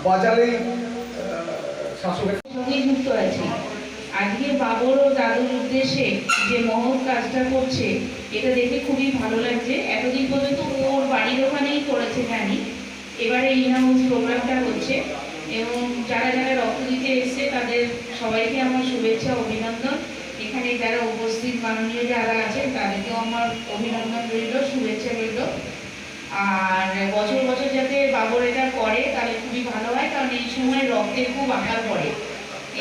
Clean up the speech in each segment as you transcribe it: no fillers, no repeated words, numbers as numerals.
বাজারেই শাসকের সঙ্গে যুক্ত আছে। আজকে বাবর ও দাদুর উদ্দেশ্যে যে মহৎ কাজটা করছে এটা দেখে খুবই ভালো লাগছে। এতদিন পর্যন্ত ওর বাড়ির ওখানেই করেছে জানি, এবারে ইনহাউস প্রোগ্রামটা হচ্ছে এবং যারা যারা রক্ত দিতে এসছে তাদের সবাইকে আমার শুভেচ্ছা অভিনন্দন। এখানে যারা উপস্থিত মাননীয় যারা আছেন তাদেরকেও আমার অভিনন্দন রইল, শুভেচ্ছা রইল। আর বছর বছর যাতে বাবর এটা করে তাহলে খুবই ভালো হয়, কারণ এই সময় রক্তের খুব আকার পড়ে।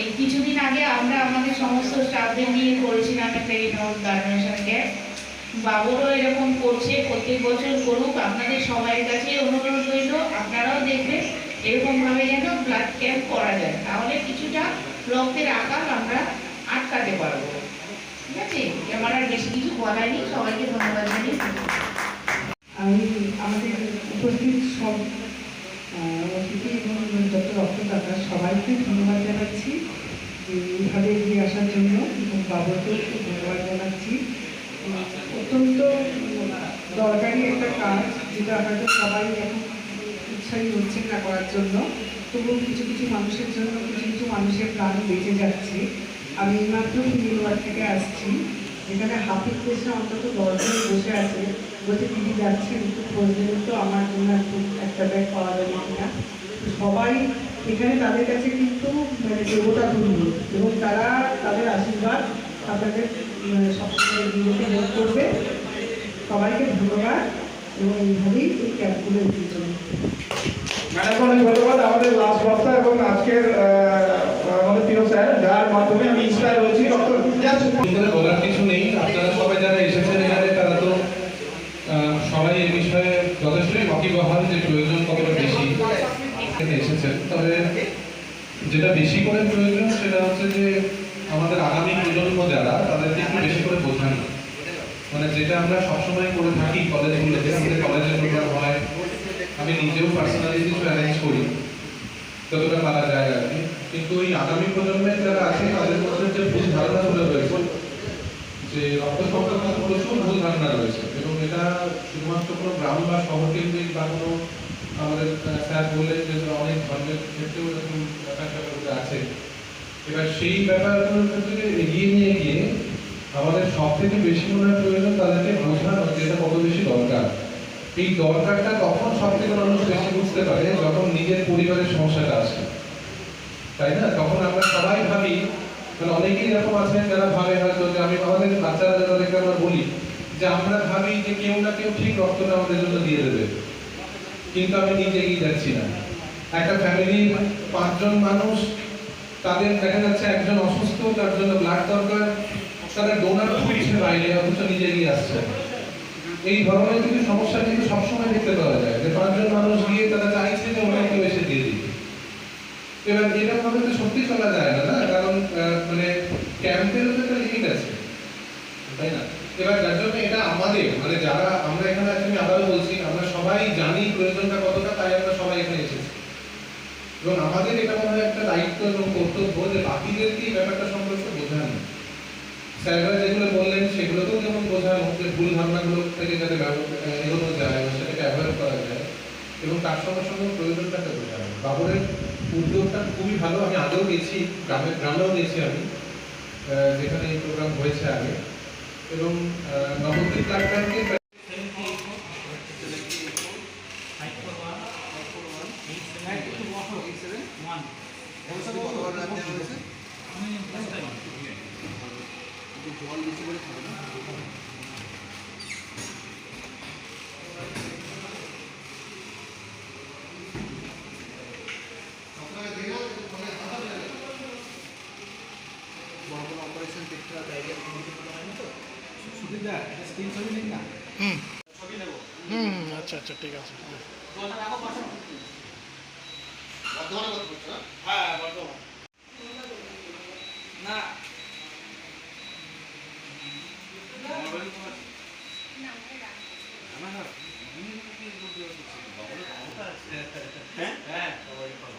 এই কিছুদিন আগে আমরা আমাদের সমস্ত স্টাফদের নিয়ে করেছিলাম একটা ইনহাউস ব্লাড ডোনেশন ক্যাম্প। বাবরও এরকম করছে, প্রত্যেক বছর করুক। আপনাদের সবার কাছে অনুরোধ রইল, আপনারাও দেখবেন এরকমভাবে যেন ব্লাড ক্যাম্প করা যায়, তাহলে কিছুটা রক্তের আকার আমরা আটকাতে পারবো। ঠিক আছে, আমার আর বেশি কিছু বলার নেই, সবাইকে ধন্যবাদ জানিয়ে আমি আমাদের উপস্থিত সব অতিথি এবং যত রক্তদাতা সবাইকে ধন্যবাদ জানাচ্ছি যে এইভাবে এগিয়ে আসার জন্য, এবং বাবরকেও খুব ধন্যবাদ জানাচ্ছি। অত্যন্ত দরকারি একটা কাজ, যেটা হয়তো সবাই এখন উৎসাহী হচ্ছেন না করার জন্য, তবুও কিছু কিছু মানুষের জন্য কিছু কিছু মানুষের প্রাণ বেঁচে যাচ্ছে। আমি এইমাত্র ফিমেল ওয়ার্ড থেকে আসছি, যেখানে হাফিজ দেশে অন্তত 10 জন বসে আছে, বলছে দিদি যাচ্ছেন একটু খোঁজ দেবেন তো আমার জন্য একটা ব্যাগ পাওয়া যাবে কিনা। সবাই এখানে তাদের কাছে কিন্তু মানে দেবতা তুল্য, এবং তারা তাদের আশীর্বাদ আপনাদের সবসময় এগিয়ে হেল্প করবে। সবাইকে ধন্যবাদ, এবং এইভাবেই এই ক্যাম্পগুলো এগিয়ে চলবে। ম্যাডাম অনেক ধন্যবাদ। আমাদের লাস্ট বক্তা এবং আজকের আমাদের প্রিয় স্যার, যার মাধ্যমে আমি ইন্সপায়ার হয়েছি। বলার কিছু নেই, আপনারা সবাই যারা এসেছেন এখানে তারা তো সবাই এই বিষয়ে যথেষ্টই ওয়াকিবহাল যে প্রয়োজন কতটা বেশি এসেছেন। তবে যেটা বেশি করে প্রয়োজন সেটা হচ্ছে যে আমাদের আগামী প্রজন্ম যারা, তাদেরকে একটু বেশি করে বোঝানো। মানে যেটা আমরা সবসময় করে থাকি কলেজগুলোতে, আমাদের কলেজে প্রোগ্রাম হয়, আমি নিজেও পার্সোনালি কিছু অ্যারেঞ্জ করি যতটা পারা যায় আর কি। কিন্তু ওই আগামী প্রজন্মের যারা আছে তাদের মধ্যে যে ভুল ধারণাগুলো রয়েছে, যে রক্ত সংক্রান্ত প্রচুর ভুল ধারণা রয়েছে, এবং এটা শুধুমাত্র কোনো গ্রাম বা শহর কেন্দ্রিক বা কোনো আমাদের স্যার বললেন যে অনেক ধর্মের ক্ষেত্রেও এরকম ব্যাপারটা আছে। এবার সেই ব্যাপারগুলোর ক্ষেত্রে এগিয়ে নিয়ে গিয়ে আমাদের সব থেকে বেশি মনে হয় প্রয়োজন তাদেরকে বোঝানো যে এটা কত বেশি দরকার। এই দরকারটা তখন সব থেকে মানুষ বেশি বুঝতে পারে যখন নিজের পরিবারের সমস্যাটা আসে, তাই না? তখন আমরা সবাই ভাবি, মানে অনেকেই এরকম আছেন যারা ভাবে হয়তো যে আমি আমাদের বাচ্চারা যাদেরকে আমরা বলি যে আমরা ভাবি যে কেউ না কেউ ঠিক রক্তটা আমাদের জন্য দিয়ে দেবে, কিন্তু আমি নিজে এগিয়ে যাচ্ছি না। একটা ফ্যামিলির 5 জন মানুষ, তাদের দেখা যাচ্ছে একজন অসুস্থ, তার জন্য ব্লাড দরকার, তারা ডোনার খুঁজছে বাইরে, অথচ নিজে এগিয়ে আসছে। এই ধরনের কিছু সমস্যা কিন্তু সবসময় দেখতে পাওয়া যায়, যে 5 জন মানুষ গিয়ে তারা চাইছে যে ওরা কেউ এসে দিয়ে দিবে। এবার এরকম ভাবে তো সত্যি চলা যায় না, না? কারণ মানে ক্যাম্পেরও তো একটা লিমিট আছে, তাই না? এবার যার জন্য এটা আমাদের, মানে যারা আমরা এখানে আছি, আমি আবারও বলছি, আমরা সবাই জানি প্রয়োজনটা কতটা, তাই আমরা সবাই এখানে এসেছি। এবং আমাদের এটা মনে হয় একটা দায়িত্ব এবং কর্তব্য যে বাকিদেরকে এই ব্যাপারটা সম্পর্কে বোঝানো। স্যাররা যেগুলো বললেন সেগুলোকেও যেমন বোঝানো, যে ভুল ধারণাগুলো থেকে যাতে এগোনো যায়, সেটাকে অ্যাভয়েড করা যায়, এবং তার সঙ্গে সঙ্গে প্রয়োজনটাকে বোঝানো। বাবরের উদ্যোগটা খুবই ভালো। আমি আগেও গেছি, গ্রামেও গেছি আমি, যেখানে এই প্রোগ্রাম হয়েছে আগে, এবং নবদ্বীপ ব্লাড ব্যাংকে জল বেশি করে খাবে না। অপারেশন টেক্সটা ডায়রিয়া তো সুবিধা স্ক্রিন ছবি নেই না। ছবি নেব। আচ্ছা আচ্ছা, ঠিক আছে। হ্যাঁ, বর্ধমান না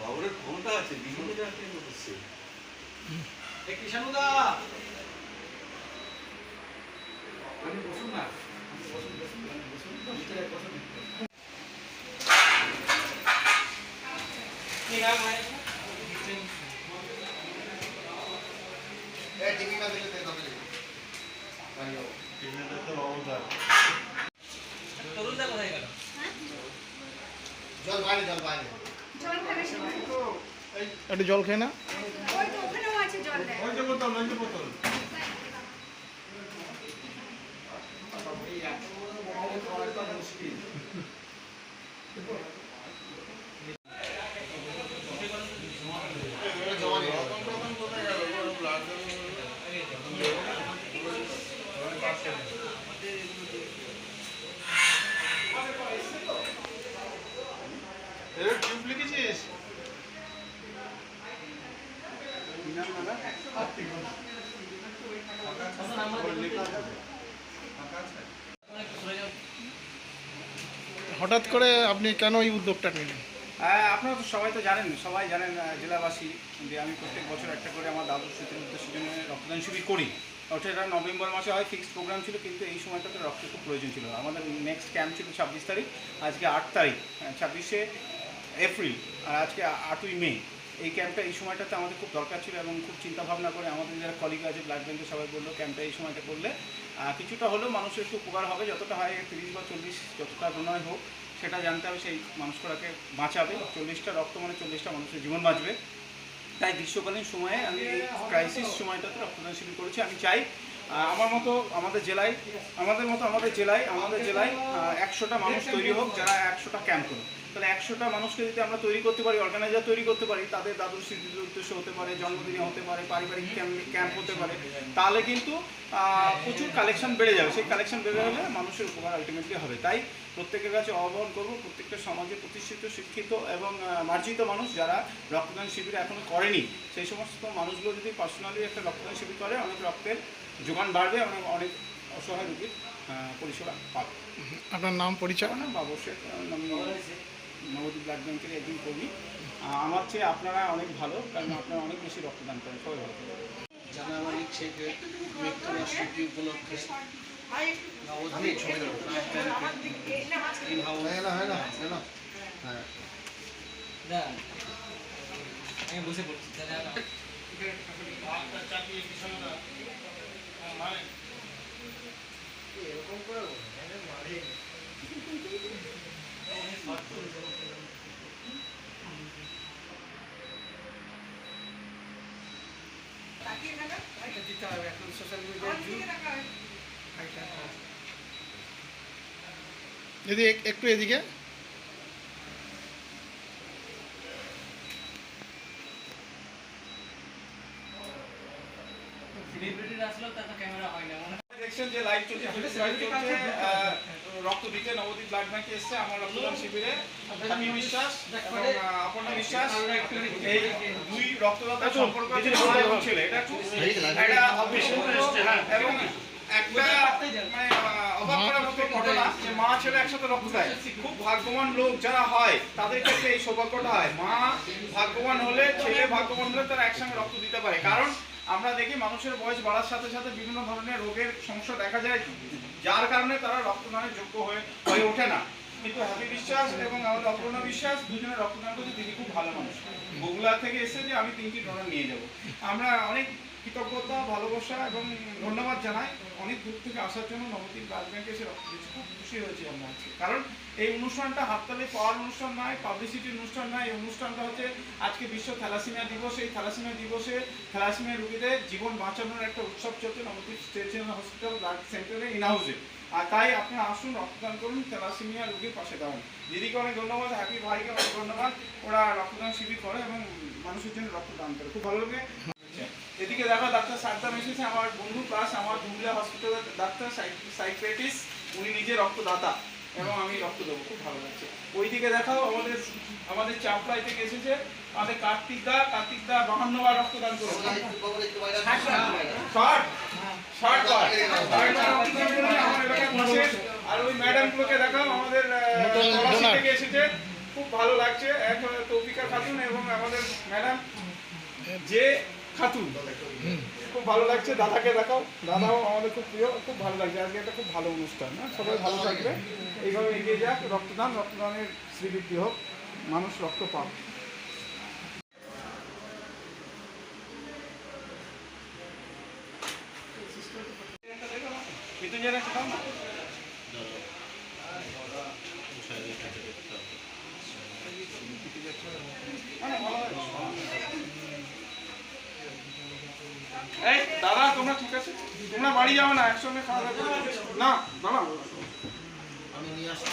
বাবুরের ক্ষমতা আছে, বিভিন্ন জায়গায় করছে। কৃষ্ণদা আপনি বসুন না, বসুন বসুন বসুন বসুন। একটু জল খেয়ে না। হঠাৎ করে আপনি কেন এই উদ্যোগটা নিলেন? আপনারা তো সবাই তো জানেন, সবাই জানেন জেলাবাসী যে আমি প্রত্যেক বছর একটা করে আমার দাদুর স্মৃতির উদ্দেশ্যের জন্য রক্তদান শিবির করি। অর্থাৎ এটা নভেম্বর মাসে হয়, ফিক্সড প্রোগ্রাম ছিল, কিন্তু এই সময়টাতে রক্তের খুব প্রয়োজন ছিল। আমাদের নেক্সট ক্যাম্প ছিল 26 তারিখ, আজকে 8 তারিখ, 26শে এপ্রিল, আর আজকে 8ই মে। এই ক্যাম্পটা এই সময়টাতে আমাদের খুব দরকার ছিল এবং খুব চিন্তাভাবনা করে আমাদের যারা কলিগ আছে ব্লাড ব্যাঙ্কে সবাই বললো ক্যাম্পটা এই সময়টা করলে কিছুটা হলেও মানুষের একটু উপকার হবে। যতটা হয় 30 বা 40 যতটা ডোনার হোক সেটা জানতে হবে, সেই মানুষগুলোকে বাঁচাবে। 40টা রক্ত মানে 40টা মানুষের জীবন বাঁচবে। তাই গ্রীষ্মকালীন সময়ে আমি এই ক্রাইসিস সময়টাতে রক্তদান শিবির করেছি। আমি চাই আমাদের জেলায় 100টা মানুষ তৈরি হোক যারা 100টা ক্যাম্প করুক। তাহলে 100টা মানুষকে যদি আমরা তৈরি করতে পারি, অর্গানাইজার তৈরি করতে পারি, তাদের দাদুর স্মৃতির উদ্দেশ্য হতে পারে, জন্মদিনে হতে পারে, পারিবারিক ক্যাম্প হতে পারে, তাহলে কিন্তু প্রচুর কালেকশন বেড়ে যাবে। সেই কালেকশন বেড়ে হলে মানুষের উপকার আলটিমেটলি হবে। তাই প্রত্যেকের কাছে আহ্বান করবো, প্রত্যেকটা সমাজে প্রতিষ্ঠিত, শিক্ষিত এবং মার্জিত মানুষ যারা রক্তদান শিবির এখনো করেনি, সেই সমস্ত মানুষগুলো যদি পার্সোনালি একটা রক্তদান শিবির করে, অনেক রক্তের যোগান বাড়বে এবং অনেক অসহায় রোগীর পরিষেবা পাবে। আপনার নাম, পরিচয়? আমার নাম বাবু শেখ, আমি নবদ্বীপ ব্লাড ব্যাঙ্কের একজন কর্মী। আমার চেয়ে আপনারা অনেক ভালো, কারণ আপনারা অনেক বেশি রক্তদান করেন। সবাই ভালো থাকবেন। জানুয়ারি শেখের মৃত্যুবার্ষিকী উপলক্ষে নবদ্বীপ বসে পড়ছি। এরকম করে দিতে হবে এখন সোশ্যাল মিডিয়ার যুগ। যদি একটু এদিকে দেখছেন যে লাইভ চলছে, রক্ত দিতে নবদ্বীপ ব্লাড ব্যাঙ্কে এসছে আমার রক্তদান শিবিরে আমি বিশ্বাস এবং অপর্ণা বিশ্বাস, এই দুই রক্তদাতার সম্পর্ক আছে মা এবং ছেলে। এটা খুব একটা অবিশ্বাস্য এবং একটা মানে অবাক করার মতো ঘটনা যে মা ছেলে একসাথে রক্ত দেয়। খুব ভাগ্যবান লোক যারা হয় তাদের ক্ষেত্রে এই সৌভাগ্যটা হয়। মা ভাগ্যবান হলে, ছেলে ভাগ্যবান হলে তারা একসঙ্গে রক্ত দিতে পারে। কারণ আমরা দেখি মানুষের বয়স বাড়ার সাথে সাথে বিভিন্ন ধরনের রোগের সমস্যা দেখা যায়, যার কারণে তারা রক্তদানের যোগ্য হয়ে ওঠে না। কিন্তু হ্যাপি বিশ্বাস এবং আমাদের অপর্ণা বিশ্বাস দুজনে রক্তদান করছে। তিনি খুব ভালো মানুষ, বগুড়া থেকে এসে যে আমি 3টি ডোনার নিয়ে যাব। আমরা অনেক কৃতজ্ঞতা, ভালোবাসা এবং ধন্যবাদ জানাই অনেক দূর থেকে আসার জন্য। নবদ্বীপ ব্লাড ব্যাঙ্কে এসে রক্ত দিচ্ছি, খুব খুশি হয়েছি আমরা আজকে। কারণ এই অনুষ্ঠানটা হাততালি পাওয়ার অনুষ্ঠান নয়, পাবলিসিটির অনুষ্ঠান নয়। এই অনুষ্ঠানটা হচ্ছে আজকে বিশ্ব থ্যালাসেমিয়া দিবস। এই থ্যালাসেমিয়া দিবসে থ্যালাসেমিয়া রোগীদের জীবন বাঁচানোর একটা উৎসব চলছে Nabadwip state general hospital blood সেন্টারে, ইন হাউসে। আর তাই আপনারা আসুন, রক্তদান করুন, থ্যালাসেমিয়া রোগীর পাশে দাঁড়ান। দিদিকে অনেক ধন্যবাদ, হ্যাপি ভাইকে অনেক ধন্যবাদ। ওরা রক্তদান শিবির করে এবং মানুষের জন্য রক্তদান করে, খুব ভালো লাগে। এদিকে দেখো ডাক্তার সাদ্দাম এসেছে, আমার বন্ধু প্লাস আমার ধুবলা হসপিটালের ডাক্তার, সাইকিয়াট্রিস্ট। উনি নিজে রক্তদাতা এবং আমি রক্ত দেবো, খুব ভালো লাগছে। ওইদিকে দেখাও আমাদের চাপড়াই থেকে এসেছে আমাদের কার্তিক দা 52 বার রক্তদান করবো। আর ওই ম্যাডাম গুলোকে দেখাও আমাদের থেকে এসেছে, খুব ভালো লাগছে। এক তৌফিকা খাতুন এবং আমাদের ম্যাডাম যে খাতুন, খুব ভালো লাগছে। দাদাকে দেখাও, দাদাও আমাদের খুব প্রিয়, খুব ভালো লাগছে। আজকে একটা খুব ভালো অনুষ্ঠান। সবাই ভালো থাকবে, এইভাবে এগিয়ে যাক। রক্তদানের শ্রীবৃদ্ধি হোক, মানুষ রক্ত পাক। সিরিঞ্জের একটা দাও না। মানে ভালো হয়। এই দাদা তোমরা ঠিক আছে, তোমরা বাড়ি যাও না, একসঙ্গে খাওয়া দাওয়া করো। না দাদা আমি নিয়ে আসছি।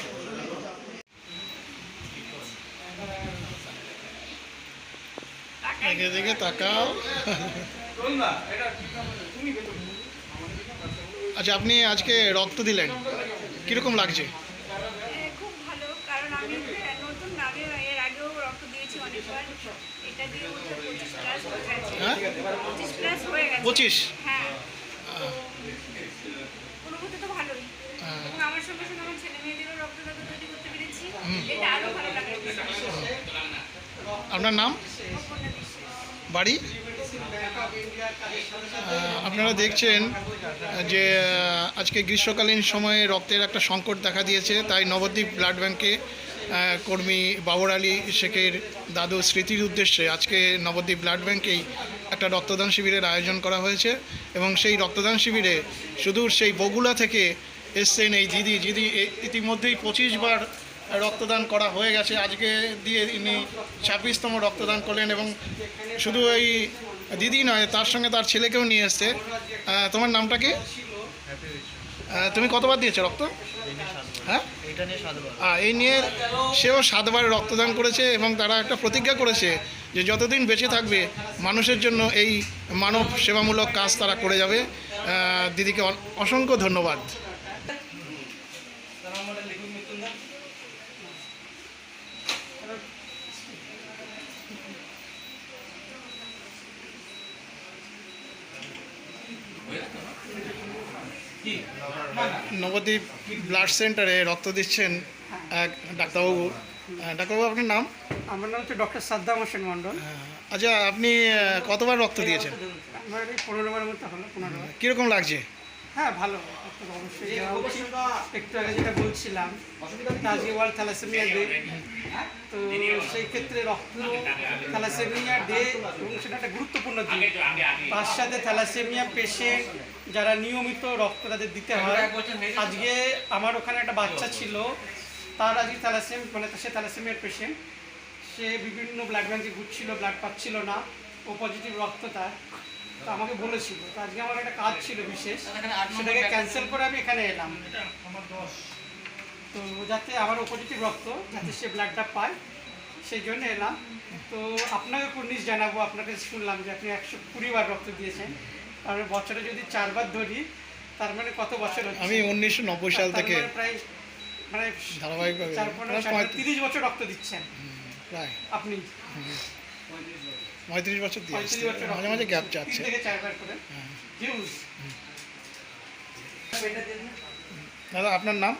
দেখে দেখে তাকাও। চল না, এটা ঠিক আছে, তুমি দেখো। আচ্ছা, আপনি আজকে রক্ত দিলেন, কীরকম লাগছে? খুব ভালো, কারণ আমি নতুন আগে এর আগেও রক্ত দিয়েছি অনেকবার। এটা দিয়ে ওটা 25 প্লাস হয়ে গেছে। হ্যাঁ 25 প্লাস হয়ে গেছে। 25? হ্যাঁ, অনুভূতি তো ভালোই। এবং আমার সঙ্গে সঙ্গে আমার ছেলে মেয়েদেরও রক্তদাতা তৈরি করতে পেরেছি। এটা আরো ভালো লাগে। আপনার নাম, অপর্ণা বিশ্বাস। বাড়ি? আপনারা দেখছেন যে আজকে গ্রীষ্মকালীন সময়ে রক্তের একটা সংকট দেখা দিয়েছে, তাই নবদ্বীপ ব্লাড ব্যাংকে কর্মী বাবর আলী শেখের দাদু স্মৃতির উদ্দেশ্যে আজকে নবদ্বীপ ব্লাড ব্যাংকেই একটা রক্তদান শিবিরের আয়োজন করা হয়েছে। এবং সেই রক্তদান শিবিরে সুদূর সেই বগুড়া থেকে এসছেন এই দিদি ইতিমধ্যেই 25 বার রক্তদান করা হয়ে গেছে। আজকে দিয়ে ইনি 26তম রক্তদান করলেন। এবং শুধু এই দিদি নয়, তার সঙ্গে তার ছেলেকেও নিয়ে এসছে। তোমার নামটা কি? তুমি কতবার দিয়েছো রক্ত? হ্যাঁ, এই নিয়ে সেও 7 বার রক্তদান করেছে। এবং তারা একটা প্রতিজ্ঞা করেছে যে যতদিন বেঁচে থাকবে মানুষের জন্য এই মানব সেবামূলক কাজ তারা করে যাবে। দিদিকে অসংখ্য ধন্যবাদ। নবদ্বীপ ব্লাড সেন্টারে রক্ত দিচ্ছেন এক ডাক্তারবাবু। ডাক্তারবাবু, আপনার নাম? আমার নাম হচ্ছে ডক্টর সাদ্দাম হোসেন মণ্ডল। আচ্ছা, আপনি কতবার রক্ত দিয়েছেন? আমার এই 15 বারের মতো হলো, 15 বার। কীরকম লাগছে? হ্যাঁ, ভালো, অবশ্যই দেওয়া উচিত। একটু আগে যেটা বলছিলাম, আজকে ওয়ার্ল্ড থ্যালাসেমিয়া ডে, তো সেই ক্ষেত্রে রক্ত থ্যালাসেমিয়া ডে এবং সেটা একটা গুরুত্বপূর্ণ দিন। তার সাথে থ্যালাসেমিয়া পেশেন্ট যারা নিয়মিত রক্ত তাদের দিতে হয়। আজকে আমার ওখানে একটা বাচ্চা ছিল, তার আজকে সে থ্যালাসেমিয়ার পেশেন্ট। সে বিভিন্ন ব্লাড ব্যাঙ্কে ঘুরছিল, ব্লাড পাচ্ছিল না, ও পজিটিভ রক্ত তার। তো আমাকে বলেছিল, তো আজকে আমার একটা কাজ ছিল বিশেষ, সেটাকে ক্যান্সেল করে আমি এখানে এলাম। তো যাতে আমার পজিটিভ রক্ত যাতে সে ব্লাডটা পায়, সেই জন্য এলাম। তো আপনাকে কুর্নিশ জানাবো, আপনাকে শুনলাম যে আপনি 120 বার রক্ত দিয়েছেন। আর বছরে যদি 4 বার ধরি, তার মানে কত বছর হচ্ছে? আমি 1990 সাল থেকে প্রায় মানে ধারাবাহিকভাবে 30 বছর রক্ত দিচ্ছেন প্রায় আপনি। 35 বছর দিয়ে 35 বছর মাঝে মাঝে গ্যাপ যাচ্ছে। 3 থেকে 4 বার করে। হিউজ। দাদা, আপনার নাম?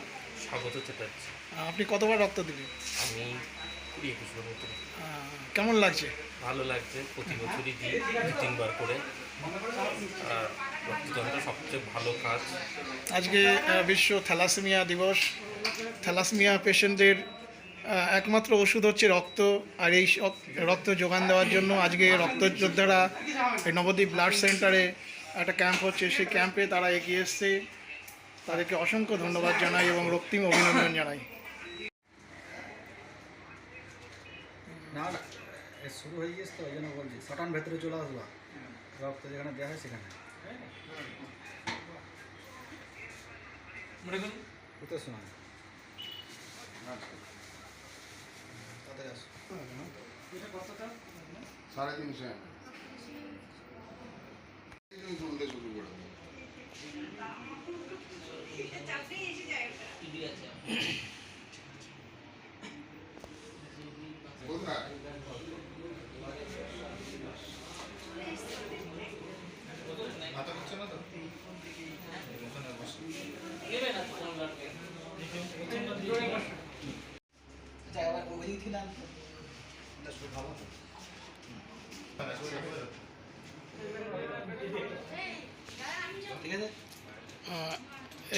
স্বাগত চ্যাটার্জি। আপনি কতবার রক্ত দিলেন? আমি 20-21 বার মতো। কেমন লাগছে? ভালো লাগছে, প্রতি বছরই দিই 2-3 বার করে। আর রক্তদানটা সবচেয়ে ভালো কাজ। আজকে বিশ্ব থ্যালাসেমিয়া দিবস। থ্যালাসেমিয়া পেশেন্টদের একমাত্র ওষুধ হচ্ছে রক্ত। আর এই রক্ত যোগান দেওয়ার জন্য আজকে রক্তযোদ্ধারা এই নবদ্বীপ ব্লাড সেন্টারে একটা ক্যাম্প হচ্ছে, সেই ক্যাম্পে তারা এগিয়ে এসছে। তাদেরকে অসংখ্য ধন্যবাদ জানাই এবং রক্তিম অভিনন্দন জানাই। না না, শুরু হয়ে গিয়েছে তো, ওই জন্য বলছি শটান ভেতরে চলে আসবা, রক্ত যেখানে দেওয়া হয় সেখানে কোথায় শোনা তাদের আসো। এটা কতটা? 350 বলতে শুরু করে কোথায় মাথা করছে না তো?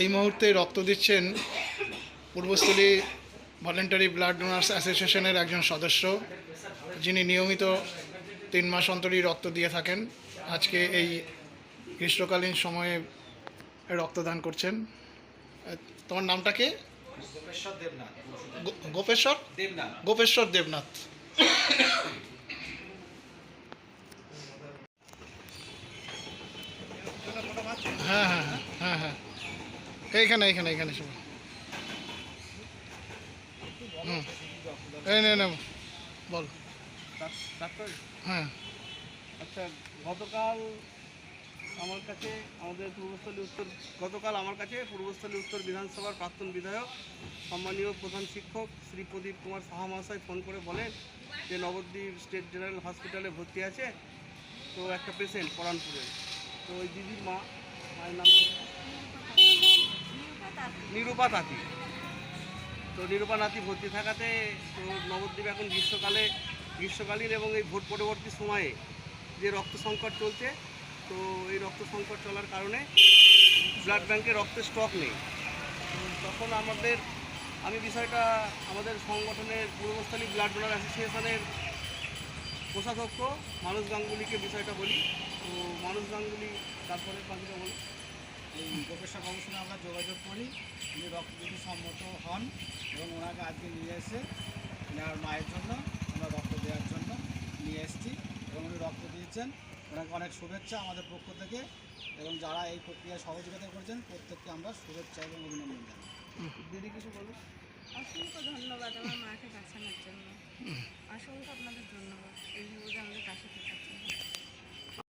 এই মুহূর্তে রক্ত দিচ্ছেন পূর্বস্থলী ভলেন্টারি ব্লাড ডোনার্স অ্যাসোসিয়েশনের একজন সদস্য, যিনি নিয়মিত 3 মাস অন্তরই রক্ত দিয়ে থাকেন। আজকে এই গ্রীষ্মকালীন সময়ে রক্তদান করছেন। তোমার নামটা কে? গোপেশ্বর দেবনাথ। গোপেশ্বর দেবনাথ। গোপেশ্বর দেবনাথ। হ্যাঁ হ্যাঁ হ্যাঁ হ্যাঁ এইখানে এইখানে এইখানে সব। হুম এই নে বল। ডাক্তার, হ্যাঁ আচ্ছা, গতকাল আমার কাছে পূর্বস্থলী উত্তর বিধানসভার প্রাক্তন বিধায়ক সম্মানীয় প্রধান শিক্ষক শ্রী প্রদীপ কুমার সাহা মহাশয় ফোন করে বলেন যে নবদ্বীপ স্টেট জেনারেল হসপিটালে ভর্তি আছে তো একটা পেশেন্ট পরানপুরে। তো ওই দিদির মায়ের নাম নিরূপা তাঁতি। তো নিরূপা নাতি ভর্তি থাকাতে তো নবদ্বীপ এখন গ্রীষ্মকালীন এবং এই ভোট পরবর্তী সময়ে যে রক্ত সংকট চলছে, তো এই রক্ত সংকট চলার কারণে ব্লাড ব্যাংকে রক্তের স্টক নেই। তো তখন আমি বিষয়টা আমাদের সংগঠনের পূর্বস্থলী ব্লাড ডোনার অ্যাসোসিয়েশনের কোষাধ্যক্ষ মানুষ গাঙ্গুলিকে বিষয়টা বলি। তো মানুষ গাঙ্গুলি তারপরে বাকিটা বলি। এই গোপেশ্বর বাবুর সঙ্গে আমরা যোগাযোগ করি, উনি রক্ত দিতে সম্মত হন এবং ওনাকে আজকে নিয়ে এসে ওনার মায়ের জন্য আমরা রক্ত দেওয়ার জন্য নিয়ে এসেছি এবং উনি রক্ত দিয়েছেন। ওনাকে অনেক শুভেচ্ছা আমাদের পক্ষ থেকে, এবং যারা এই প্রক্রিয়ায় সহযোগিতা করেছেন প্রত্যেককে আমরা শুভেচ্ছা এবং অভিনন্দন জানাই। দিদি কিছু বলো। অসংখ্য ধন্যবাদ আমার মাকে বাঁচানোর জন্য। অসংখ্য আপনাদের ধন্যবাদ, এইভাবে আমাদের পাশে থাকার জন্য।